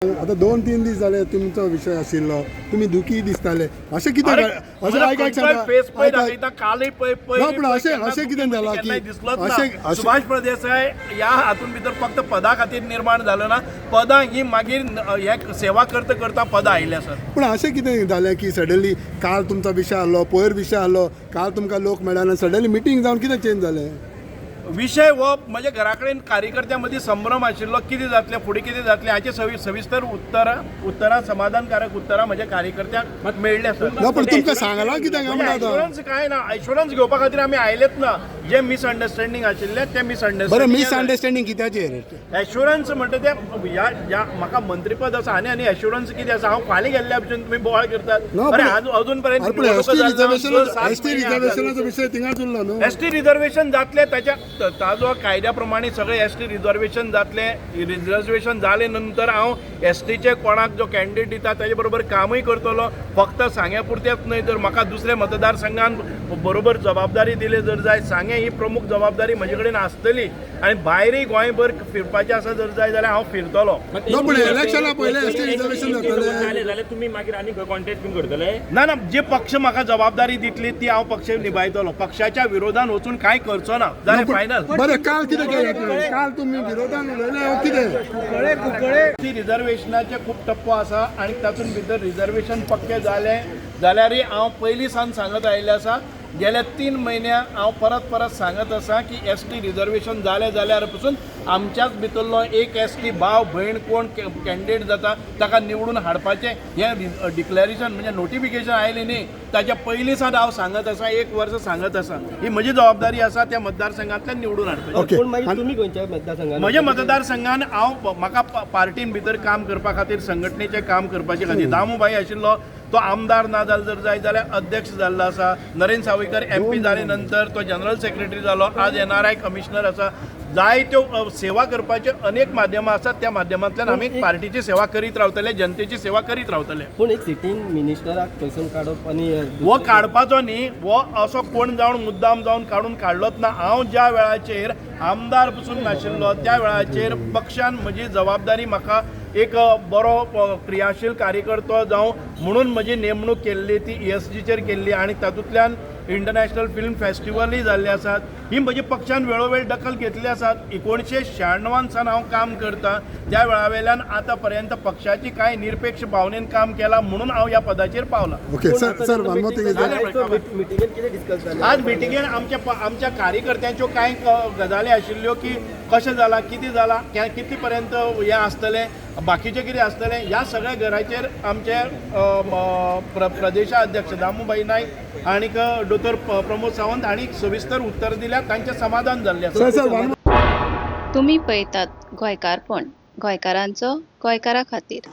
आता 2-3 दीस जाले तुमचो विषय आशिल्लो, तुम्ही दुखी दिसताले, अशें कितें अशें आयकाक सांगता कालय अशें कितें जालां की अशें सुभाष प्रदेसाय ह्या हातून भितर फक्त पदा खातीर निर्माण जालो ना, पदां ही मागीर हे सेवा करता करता पदां आयले आसात. पूण अशें कितें जालें की सडनली काल तुमचो विशय आहलो, पयर विशय आहलो, काल तुमकां लोक मेळना आनी सडनली मिटींग जावन कितें चेंज जालें? विषय हो म्हज्या घरा कडेन कार्यकर्त्यां मदीं संभ्रम आशिल्लो, कितें जातलें फुडें कितें जातलें हाचे सविस्तर उत्तरां समाधानकारक उत्तरां म्हज्या कार्यकर्त्यांक मेळ्ळी आसात. ना पूण तुमकां सांगलां कितें काय म्हणटा एश्युरन्स काय ना, एश्युरन्स घेवपा खातीर आमी आयलेच ना. जे मिसअंडरस्टँडींग आशिल्ले ते बरें, मिसअंडरस्टँडींग मिसअंडरस्टँडींग कित्याचेर? एश्युरन्स म्हणटा ते ह्या म्हाका मंत्रीपद आसा आनी एश्युरन्स कितें आसा. हांव फाल्यां गेल्ल्या भशेन तुमी बोवाळ करतात. ना, बरें, पूण अजून पर्यंत एसटी रिजर्वेशनाचो विशय थिंगाच उरलो न्हू. एसटी रिजर्वेशन जातले ताजो कायद्या प्रमाणे सगळे एसटी रिजर्वेशन जातले. रिजर्वेशन जाले नंतर हांव एसटीचे कोणाक जो कॅन्डिडेट दिता ताजे बरोबर कामूय करतलो. फक्त सांग्या पुरतेंच न्हय, जर म्हाका दुसऱ्या मतदारसंघान बरोबर जबाबदारी दिली जर जाय, सांगे ही प्रमुख जबाबदारी म्हजे कडेन आसतली आनी भायरूय गोंयभर फिरपाचें आसा जर जाय जाल्यार हांव फिरतलो. पूण इलेक्शना पयलें एसटी रिजर्वेशन जातलें जाल्यार तुम्ही मागीर आनी कॉन्टेस्ट बीन करतले? ना जे पक्ष म्हाका जबाबदारी दितली ती हांव पक्ष निभायतलो. पक्षाच्या विरोधान वचून कांय करचो ना. जाल्यार फायनल. बरें, काल कितें केलें? काल तुमी विरोधान उलयले कितें? ती रिजर्वेशनाचे खूप टप्पो आसा आनी तातूंत भितर रिजर्वेशन पक्के जाले जाल्यारय हांव पयलीं सावन सांगत आयिल्लें आसा. गेल्या 3 म्हयन्या हांव परत सांगत आसा की एसटी रिजर्वेशन जाले जाल्यार पसून आमच्याच भितरलो एक एसटी भाव भयण कोण कॅन्डिडेट जाता ताका निवडून हाडपाचें हें डिक्लेरेशन म्हणजे नोटिफिकेशन आयलें न्ही, ताच्या पयलीं सावन हांव सांगत आसा, 1 वर्स सांगत आसा. ही म्हजी जबाबदारी आसा त्या मतदारसंघांतल्यान निवडून हाडपाची. पूण मागीर तुमी खंयच्या मतदारसंघान? म्हज्या मतदारसंघान हांव म्हाका पार्टीन भितर काम करपा खातीर, संघटनेचें काम करपाचे खातीर दामूबाई आशिल्लो तो आमदार ना जालो जर जाय जाल्यार अध्यक्ष जाल्लो आसा. नरेंद्र सावयकर MP जाले नंतर तो जनरल सेक्रेटरी जालो. आज NRI कमिशनर आसा. जायत्यो सेवा करपाचे अनेक माध्यमां आसात. त्या माध्यमांतल्यान आमी पार्टीची सेवा करीत रावतले, जनतेची सेवा करीत रावतले. पूण एक सिटींग मिनिस्टराक थंयसून काडप आनी हो काडपाचो न्ही, हो असो कोण जावन मुद्दाम जावन काडून काडलोच ना. हांव ज्या वेळाचेर आमदार पसून नाशिल्लो त्या वेळाचेर पक्षान म्हजी जबाबदारी म्हाका एक बरो क्रियाशील कार्यकर्तो जावं म्हणून म्हजी नेमणूक केल्ली ती ESGचेर केल्ली आनी तातूंतल्यान इंटरनॅशनल फिल्म फेस्टिवलूय जाल्ले आसात. ही म्हजी पक्षान वेळोवेळ दखल घेतली आसात. 1996 सावन हांव काम करतां. त्या वेळा वयल्यान आतां पर्यंत पक्षाची कांय निरपेक्ष भावनेन काम केलां म्हणून हांव ह्या पदाचेर पावलां. Okay sir one more thing is मिटिंगेन कितें डिस्कस जालें? आज मिटिंगेन आमच्या कार्यकर्त्यांच्यो कांय गजाली आशिल्ल्यो की कशें जाला, कितें जाला, कितले पर्यंत हें आसतलें, बाकीचें कितें आसतलें, ह्या सगळ्या घराचेर आमचे प्रदेशाध्यक्ष दामूबाई नायक आनीक दोतोर प्रमोद सावंत हांणी सविस्तर उत्तर दिल्या. तांचें समाधान जाल्लें आसा. तुम्ही पळयतात गोंयकारपण, गोंयकारांचो गोंयकारा खातीर.